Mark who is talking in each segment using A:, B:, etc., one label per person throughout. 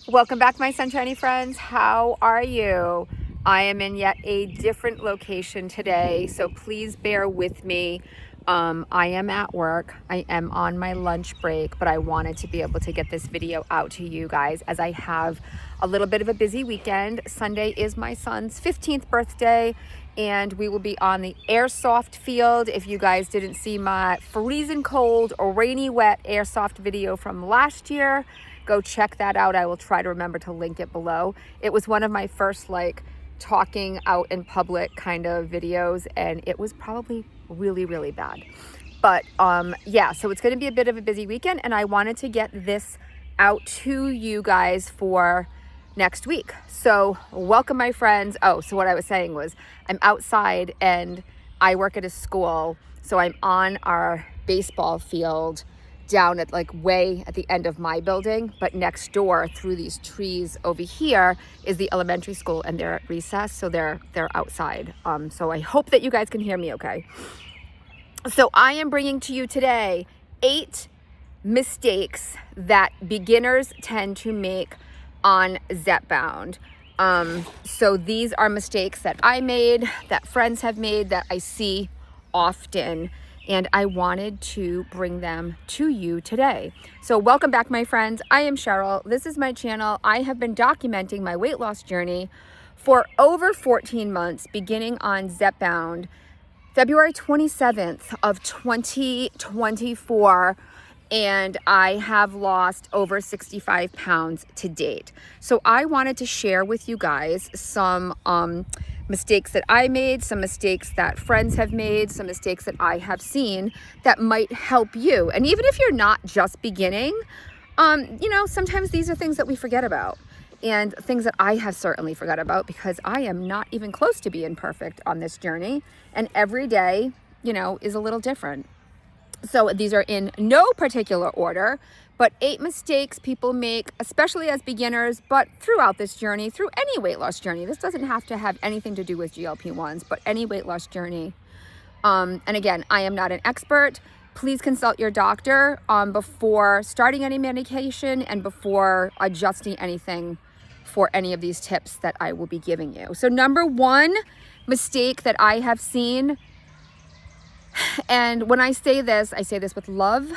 A: Welcome back, my sunshiny friends. How are you? I am in yet a different location today, so please bear with me. I am at work. I am on my lunch break, but I wanted to be able to get this video out to you guys as I have a little bit of a busy weekend. Sunday is my son's 15th birthday, and we will be on the airsoft field. If you guys didn't see my freezing cold or rainy wet airsoft video from last year, go check that out. I will try to remember to link it below. It was one of my first talking out in public kind of videos, and it was probably really bad. But yeah, so it's going to be a bit of a busy weekend, and I wanted to get this out to you guys for next week. So welcome, my friends. Oh, so what I was saying was I'm outside and I work at a school, so I'm on our baseball field down at way at the end of my building, but next door through these trees over here is the elementary school, and they're at recess, so they're outside. So I hope that you guys can hear me okay. So I am bringing to you today 8 mistakes that beginners tend to make on Zepbound. So these are mistakes that I made, that friends have made, that I see often, and I wanted to bring them to you today. So welcome back, my friends. I am Cheryl. This is my channel. I have been documenting my weight loss journey for over 14 months, beginning on Zepbound February 27th of 2024, and I have lost over 65 pounds to date. So I wanted to share with you guys some mistakes that I made, some mistakes that friends have made, some mistakes that I have seen that might help you. And even if you're not just beginning, sometimes these are things that we forget about, and things that I have certainly forgot about, because I am not even close to being perfect on this journey. And every day, is a little different. So these are in no particular order, but 8 mistakes people make, especially as beginners, but throughout this journey, through any weight loss journey. This doesn't have to have anything to do with GLP-1s, but any weight loss journey. And again, I am not an expert. Please consult your doctor before starting any medication and before adjusting anything for any of these tips that I will be giving you. So number 1 mistake that I have seen, and when I say this with love,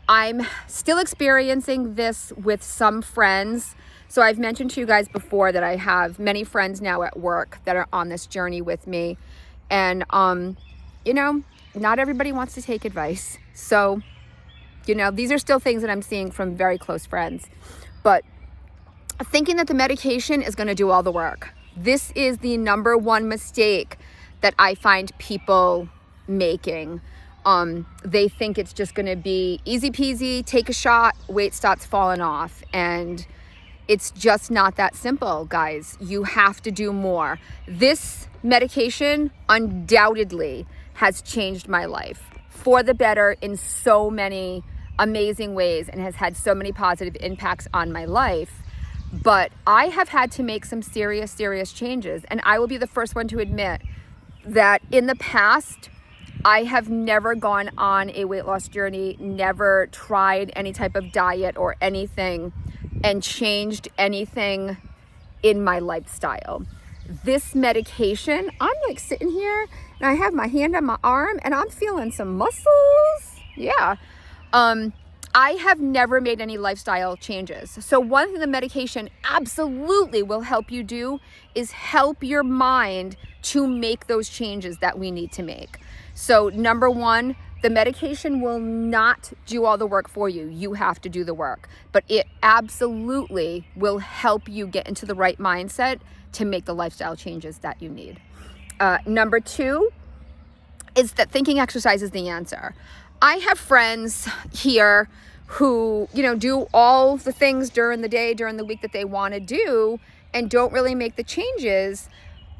A: I'm still experiencing this with some friends. So I've mentioned to you guys before that I have many friends now at work that are on this journey with me. And, not everybody wants to take advice. So, these are still things that I'm seeing from very close friends. But thinking that the medication is going to do all the work. This is the number 1 mistake that I find people making. They think it's just going to be easy peasy, take a shot, weight starts falling off. And it's just not that simple, guys. You have to do more. This medication undoubtedly has changed my life for the better in so many amazing ways, and has had so many positive impacts on my life. But I have had to make some serious changes. And I will be the first one to admit that in the past, I have never gone on a weight loss journey, never tried any type of diet or anything, and changed anything in my lifestyle. This medication, I'm sitting here and I have my hand on my arm and I'm feeling some muscles. Yeah. I have never made any lifestyle changes. So one thing the medication absolutely will help you do is help your mind to make those changes that we need to make. So number 1, the medication will not do all the work for you. You have to do the work, but it absolutely will help you get into the right mindset to make the lifestyle changes that you need. Number 2 is that thinking exercise is the answer. I have friends here who, do all the things during the day, during the week that they want to do, and don't really make the changes,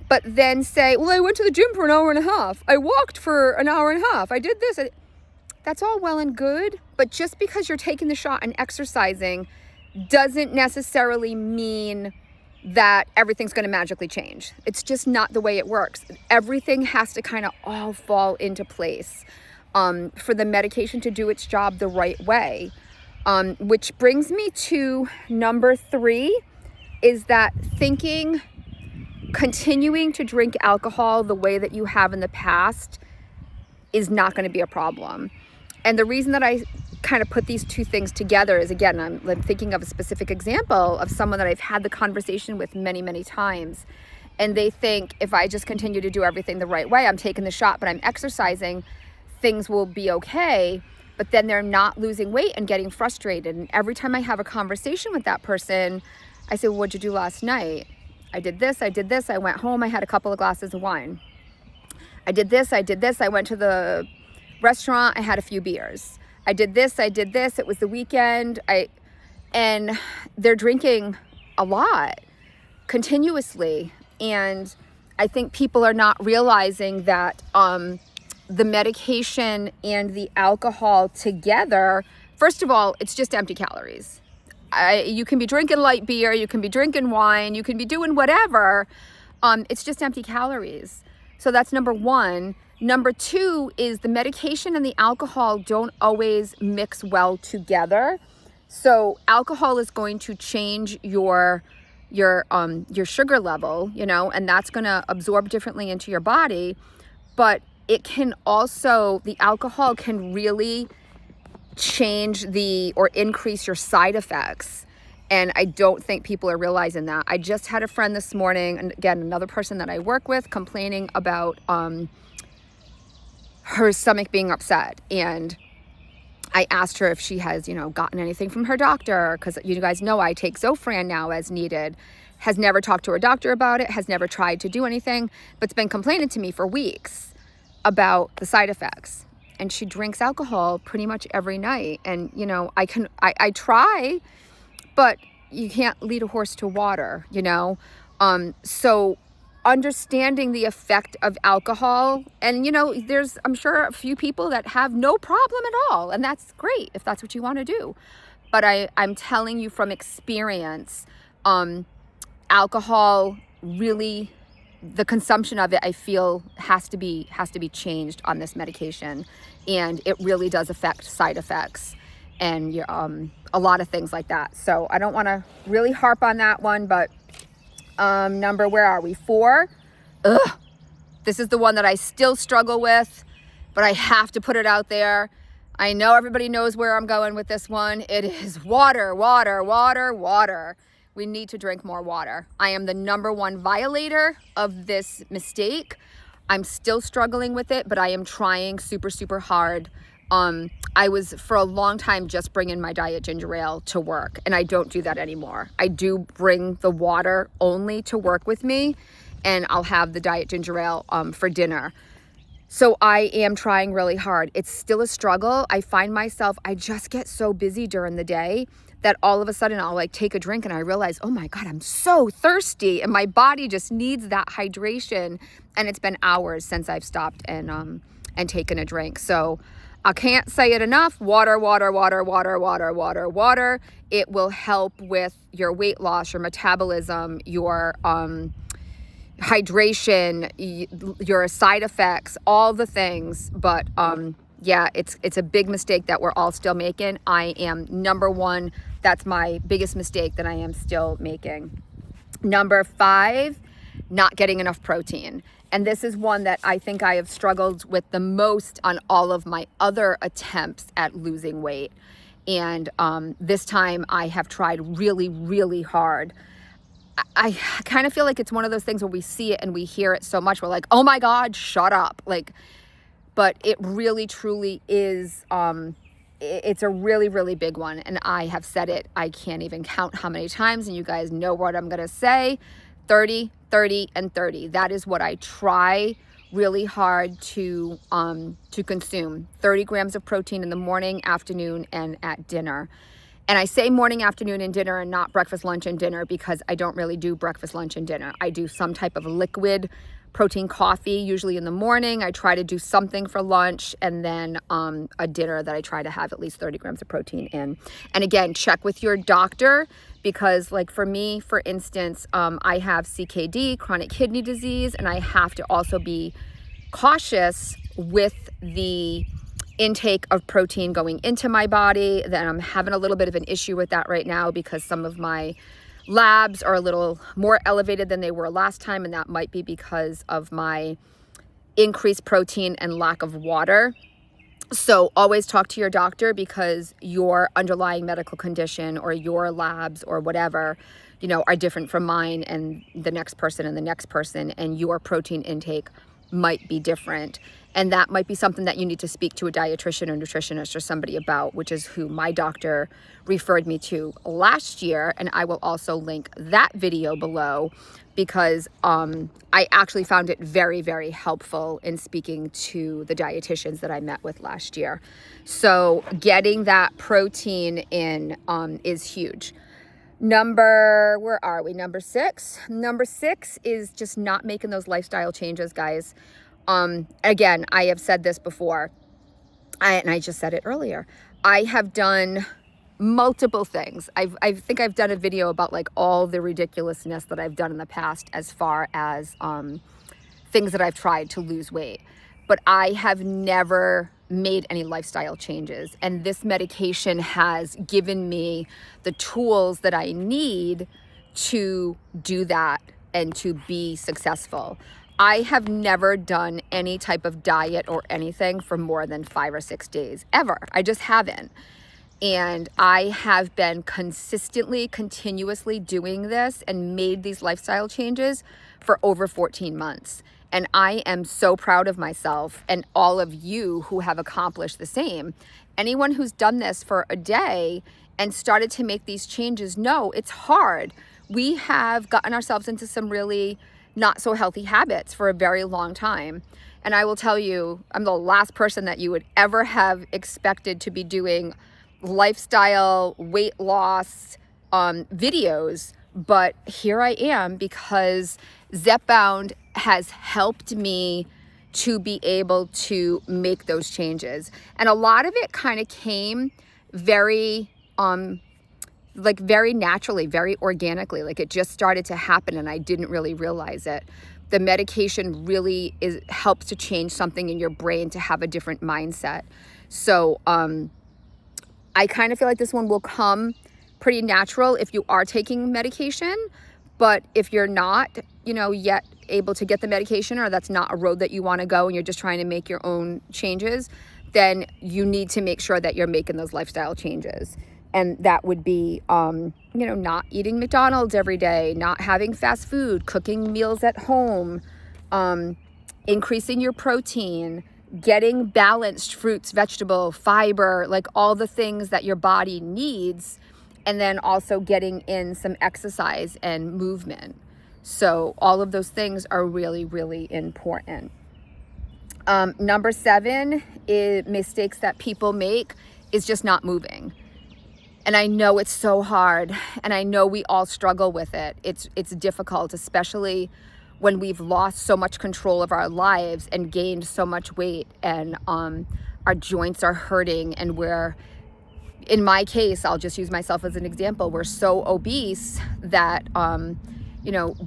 A: but then say, well, I went to the gym for an hour and a half. I walked for an hour and a half. I did this. That's all well and good, but just because you're taking the shot and exercising doesn't necessarily mean that everything's going to magically change. It's just not the way it works. Everything has to kind of all fall into place for the medication to do its job the right way. Which brings me to number 3, is that continuing to drink alcohol the way that you have in the past is not going to be a problem. And the reason that I kind of put these two things together is, again, I'm thinking of a specific example of someone that I've had the conversation with many, many times. And they think if I just continue to do everything the right way, I'm taking the shot, but I'm exercising, things will be okay. But then they're not losing weight and getting frustrated. And every time I have a conversation with that person, I say, well, what'd you do last night? I did this. I went home. I had a couple of glasses of wine. I did this. I went to the restaurant. I had a few beers. I did this. It was the weekend. And they're drinking a lot continuously. And I think people are not realizing that the medication and the alcohol together, first of all, it's just empty calories. You can be drinking light beer, you can be drinking wine, you can be doing whatever. It's just empty calories. So that's number 1. Number 2 is the medication and the alcohol don't always mix well together. So alcohol is going to change your sugar level, and that's going to absorb differently into your body. But it can also, the alcohol can really change or increase your side effects. And I don't think people are realizing that. I just had a friend this morning, and again, another person that I work with, complaining about her stomach being upset. And I asked her if she has, gotten anything from her doctor, because you guys know I take Zofran now as needed. Has never talked to her doctor about it, has never tried to do anything, but's been complaining to me for weeks about the side effects. And she drinks alcohol pretty much every night. And, I try, but you can't lead a horse to water, So understanding the effect of alcohol, and, there's, I'm sure, a few people that have no problem at all. And that's great if that's what you want to do. But I'm telling you from experience, alcohol really, the consumption of it, I feel has to be changed on this medication. And it really does affect side effects and a lot of things like that. So I don't want to really harp on that one, but where are we? 4. This is the one that I still struggle with, but I have to put it out there. I know everybody knows where I'm going with this one. It is water. We need to drink more water. I am the number 1 violator of this mistake. I'm still struggling with it, but I am trying super, super hard. I was for a long time just bringing my diet ginger ale to work, and I don't do that anymore. I do bring the water only to work with me, and I'll have the diet ginger ale for dinner. So I am trying really hard. It's still a struggle. I find myself, I just get so busy during the day that all of a sudden I'll take a drink and I realize, oh my God, I'm so thirsty, and my body just needs that hydration. And it's been hours since I've stopped and taken a drink. So I can't say it enough. Water. It will help with your weight loss, your metabolism, your hydration, your side effects, all the things. But yeah, it's a big mistake that we're all still making. I am number 1. That's my biggest mistake that I am still making. Number 5, not getting enough protein. And this is one that I think I have struggled with the most on all of my other attempts at losing weight. And this time I have tried really, really hard. I kind of feel like it's one of those things where we see it and we hear it so much. We're like, oh my God, shut up. But it really, truly is, it's a really, really big one. And I have said it, I can't even count how many times, and you guys know what I'm going to say. 30, 30, and 30. That is what I try really hard to consume. 30 grams of protein in the morning, afternoon, and at dinner. And I say morning, afternoon, and dinner, and not breakfast, lunch, and dinner, because I don't really do breakfast, lunch, and dinner. I do some type of liquid protein coffee, usually in the morning. I try to do something for lunch, and then a dinner that I try to have at least 30 grams of protein in. And again, check with your doctor, because for me, for instance, I have CKD, chronic kidney disease, and I have to also be cautious with the intake of protein going into my body. Then I'm having a little bit of an issue with that right now because some of my labs are a little more elevated than they were last time, and that might be because of my increased protein and lack of water. So always talk to your doctor, because your underlying medical condition or your labs or whatever, you know, are different from mine and the next person and the next person, and your protein intake might be different. And that might be something that you need to speak to a dietitian or nutritionist or somebody about, which is who my doctor referred me to last year. And I will also link that video below, because I actually found it very, very helpful in speaking to the dietitians that I met with last year. So getting that protein in is huge. Where are we? Number 6. Number 6 is just not making those lifestyle changes, guys. Again, I have said this before, and I just said it earlier. I have done multiple things. I think I've done a video about like all the ridiculousness that I've done in the past as far as things that I've tried to lose weight. But I have never made any lifestyle changes. And this medication has given me the tools that I need to do that and to be successful. I have never done any type of diet or anything for more than 5 or 6 days, ever. I just haven't. And I have been continuously doing this and made these lifestyle changes for over 14 months. And I am so proud of myself and all of you who have accomplished the same. Anyone who's done this for a day and started to make these changes, no, it's hard. We have gotten ourselves into some really not so healthy habits for a very long time. And I will tell you, I'm the last person that you would ever have expected to be doing lifestyle weight loss videos, but here I am, because Zepbound has helped me to be able to make those changes. And a lot of it kind of came very very naturally, very organically. Like, it just started to happen and I didn't really realize it. The medication really helps to change something in your brain to have a different mindset. So I kind of feel like this one will come pretty natural if you are taking medication. But if you're not, yet able to get the medication, or that's not a road that you want to go and you're just trying to make your own changes, then you need to make sure that you're making those lifestyle changes. And that would be, not eating McDonald's every day, not having fast food, cooking meals at home, increasing your protein, getting balanced fruits, vegetable, fiber, like all the things that your body needs, and then also getting in some exercise and movement. So all of those things are really, really important. Number 7 is mistakes that people make is just not moving. And I know it's so hard, and I know we all struggle with it. It's difficult, especially when we've lost so much control of our lives and gained so much weight, and our joints are hurting, and in my case, I'll just use myself as an example, we're so obese that,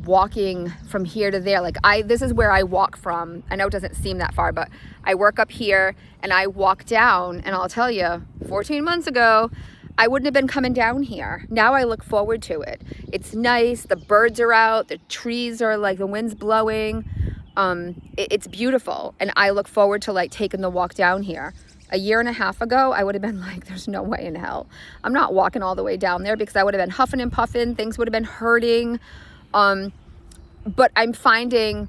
A: walking from here to there, this is where I walk from. I know it doesn't seem that far, but I work up here and I walk down, and I'll tell you, 14 months ago, I wouldn't have been coming down here. Now I look forward to it. It's nice. The birds are out. The trees are the wind's blowing. It's beautiful. And I look forward to taking the walk down here. A year and a half ago, I would have been there's no way in hell. I'm not walking all the way down there, because I would have been huffing and puffing. Things would have been hurting. But I'm finding,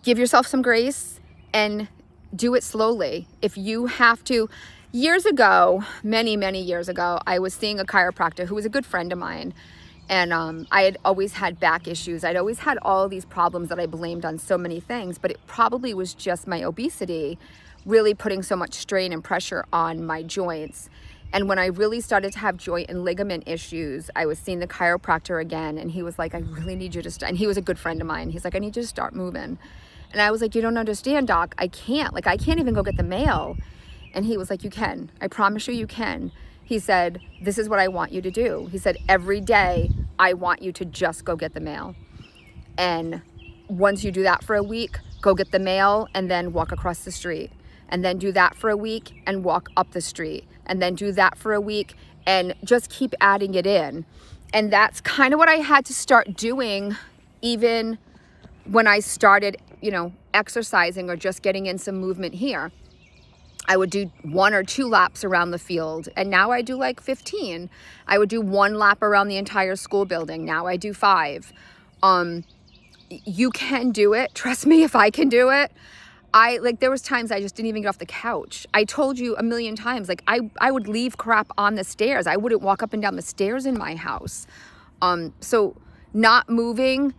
A: give yourself some grace and do it slowly. If you have to. Years ago, many, many years ago, I was seeing a chiropractor who was a good friend of mine. And I had always had back issues. I'd always had all these problems that I blamed on so many things, but it probably was just my obesity really putting so much strain and pressure on my joints. And when I really started to have joint and ligament issues, I was seeing the chiropractor again, and he was like, I really need you to start. And he was a good friend of mine. He's like, I need you to start moving. And I was like, you don't understand, doc. I can't. I can't even go get the mail. And he was like, you can. I promise you can. He said, this is what I want you to do. He said, every day, I want you to just go get the mail. And once you do that for a week, go get the mail and then walk across the street. and then do that for a week and walk up the street, and then do that for a week and just keep adding it in. And that's kind of what I had to start doing even when I started, exercising or just getting in some movement here. I would do 1 or 2 laps around the field, and now I do like 15. I would do 1 lap around the entire school building. Now I do 5. You can do it. Trust me, if I can do it. There was times I just didn't even get off the couch. I told you a million times, I would leave crap on the stairs. I wouldn't walk up and down the stairs in my house. So not moving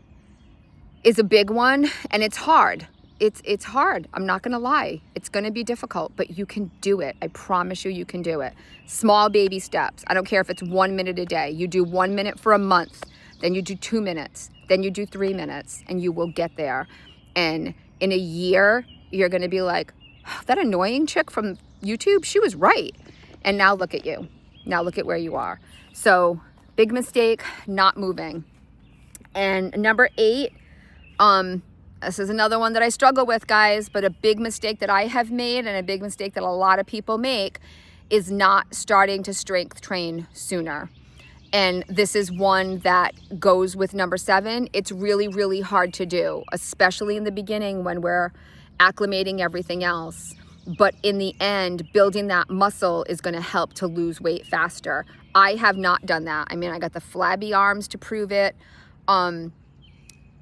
A: is a big one, and it's hard. It's hard. I'm not gonna lie. It's gonna be difficult, but you can do it. I promise you can do it. Small baby steps. I don't care if it's 1 minute a day. You do 1 minute for a month, then you do 2 minutes, then you do 3 minutes, and you will get there. And in a year, you're gonna be like, oh, that annoying chick from YouTube, she was right. And now look at you. Now look at where you are. So big mistake, not moving. And number 8, this is another one that I struggle with, guys, but a big mistake that I have made and a big mistake that a lot of people make is not starting to strength train sooner. And this is one that goes with number 7. It's really, really hard to do, especially in the beginning when we're acclimating everything else. But in the end, building that muscle is going to help to lose weight faster. I have not done that. I mean, I got the flabby arms to prove it.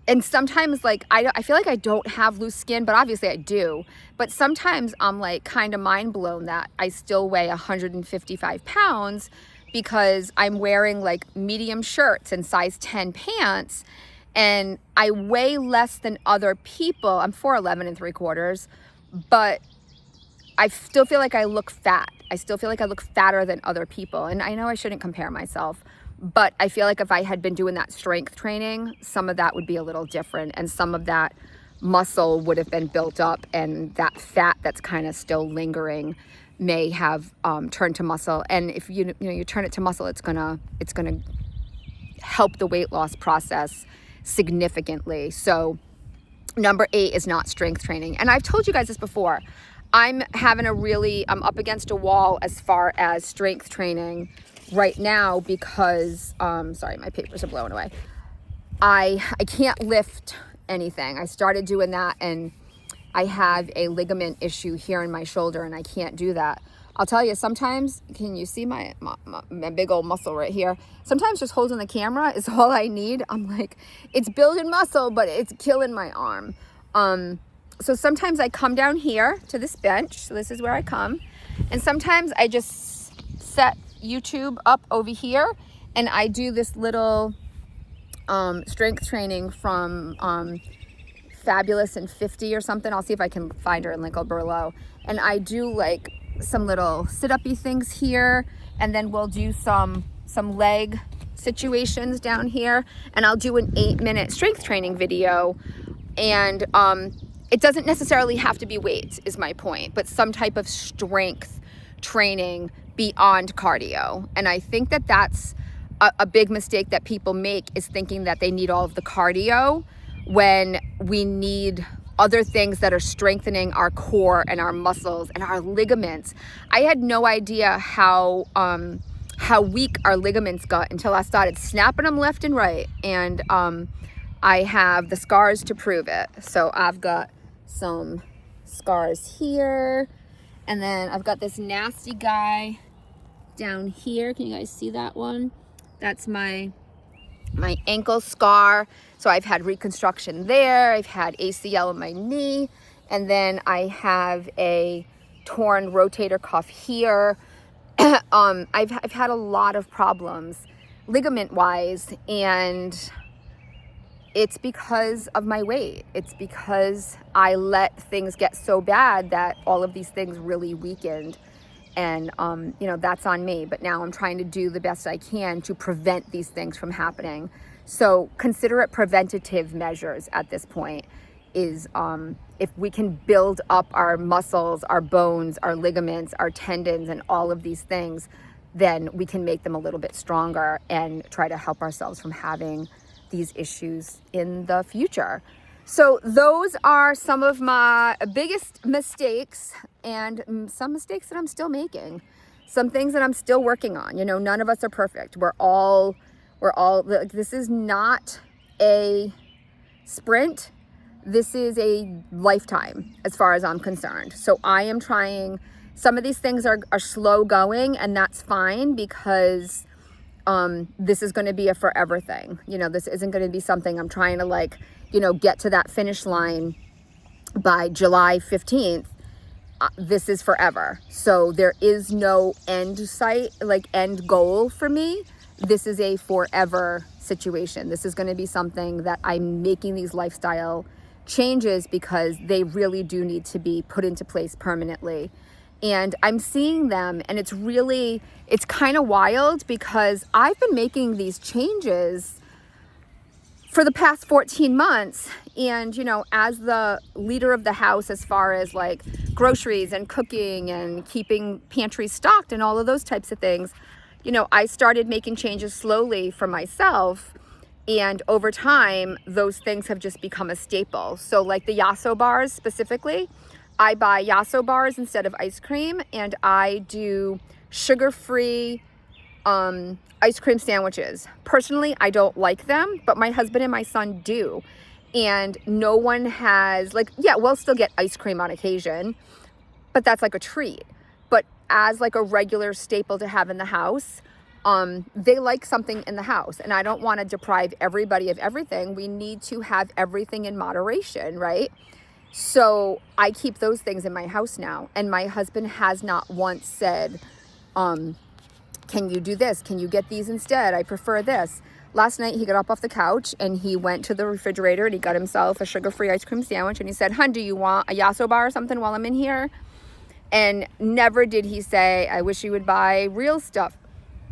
A: And sometimes I feel like I don't have loose skin, but obviously I do. But sometimes I'm kind of mind blown that I still weigh 155 pounds because I'm wearing medium shirts and size 10 pants, and I weigh less than other people. I'm 4'11 3/4, but I still feel like I look fat. I still feel like I look fatter than other people. And I know I shouldn't compare myself, but I feel like if I had been doing that strength training, some of that would be a little different, and some of that muscle would have been built up, and that fat that's kind of still lingering may have turned to muscle. And if you turn it to muscle, it's gonna help the weight loss process significantly. So number 8 is not strength training. And I've told you guys this before. I'm up against a wall as far as strength training right now because, sorry, my papers are blowing away. I can't lift anything. I started doing that, and I have a ligament issue here in my shoulder, and I can't do that. I'll tell you, sometimes, can you see my big old muscle right here? Sometimes just holding the camera is all I need. I'm like, it's building muscle, but it's killing my arm. So sometimes I come down here to this bench. So this is where I come. And sometimes I just set YouTube up over here, and I do this little strength training from Fabulous and 50 or something. I'll see if I can find her and link below. And I do some little sit-up-y things here, and then we'll do some leg situations down here, and I'll do an 8-minute strength training video. And it doesn't necessarily have to be weights, is my point, but some type of strength training beyond cardio. And I think that that's a big mistake that people make, is thinking that they need all of the cardio when we need other things that are strengthening our core and our muscles and our ligaments. I had no idea how weak our ligaments got until I started snapping them left and right. And I have the scars to prove it. So I've got some scars here, and then I've got this nasty guy down here. Can you guys see that one? That's my ankle scar. So I've had reconstruction there. I've had ACL in my knee, and then I have a torn rotator cuff here. I've had a lot of problems ligament wise, and it's because of my weight. It's because I let things get so bad that all of these things really weakened. And, that's on me. But now I'm trying to do the best I can to prevent these things from happening. So consider it preventative measures at this point. Is if we can build up our muscles, our bones, our ligaments, our tendons, and all of these things, then we can make them a little bit stronger and try to help ourselves from having these issues in the future. So those are some of my biggest mistakes, and some mistakes that I'm still making, some things that I'm still working on. You know, none of us are perfect. We're all, this is not a sprint. This is a lifetime as far as I'm concerned. So I am trying, some of these things are slow going, and that's fine, because this is going to be a forever thing. You know, this isn't going to be something I'm trying to, like, you know, get to that finish line by July 15th. This is forever. So there is no end sight, like end goal for me. This is a forever situation. This is going to be something that I'm making these lifestyle changes because they really do need to be put into place permanently. And I'm seeing them, and it's kind of wild, because I've been making these changes for the past 14 months. And, you know, as the leader of the house, as far as like groceries and cooking and keeping pantry stocked and all of those types of things, you know, I started making changes slowly for myself. And over time, those things have just become a staple. So like the Yasso bars specifically, I buy Yasso bars instead of ice cream, and I do sugar-free ice cream sandwiches. Personally, I don't like them, but my husband and my son do. And no one has, like, yeah, we'll still get ice cream on occasion, but that's like a treat. But as like a regular staple to have in the house, they like something in the house, and I don't want to deprive everybody of everything. We need to have everything in moderation, right? So I keep those things in my house now, and my husband has not once said, can you do this? Can you get these instead? I prefer this. Last night he got up off the couch and he went to the refrigerator and he got himself a sugar-free ice cream sandwich, and he said, "Hun, do you want a Yasso bar or something while I'm in here?" And never did he say, "I wish you would buy real stuff."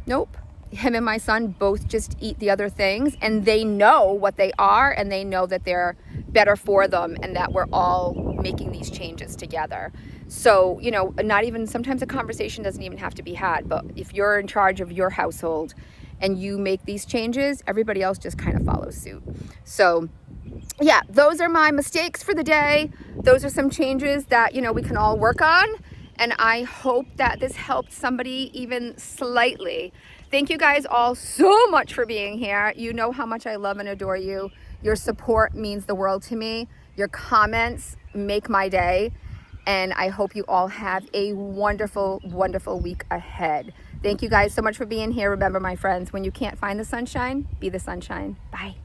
A: Nope. Him and my son both just eat the other things, and they know what they are, and they know that they're better for them, and that we're all making these changes together. So, you know, not even, sometimes a conversation doesn't even have to be had, but if you're in charge of your household and you make these changes, everybody else just kind of follows suit. So yeah, those are my mistakes for the day. Those are some changes that, you know, we can all work on. And I hope that this helped somebody even slightly. Thank you guys all so much for being here. You know how much I love and adore you. Your support means the world to me. Your comments make my day. And I hope you all have a wonderful, wonderful week ahead. Thank you guys so much for being here. Remember, my friends, when you can't find the sunshine, be the sunshine. Bye.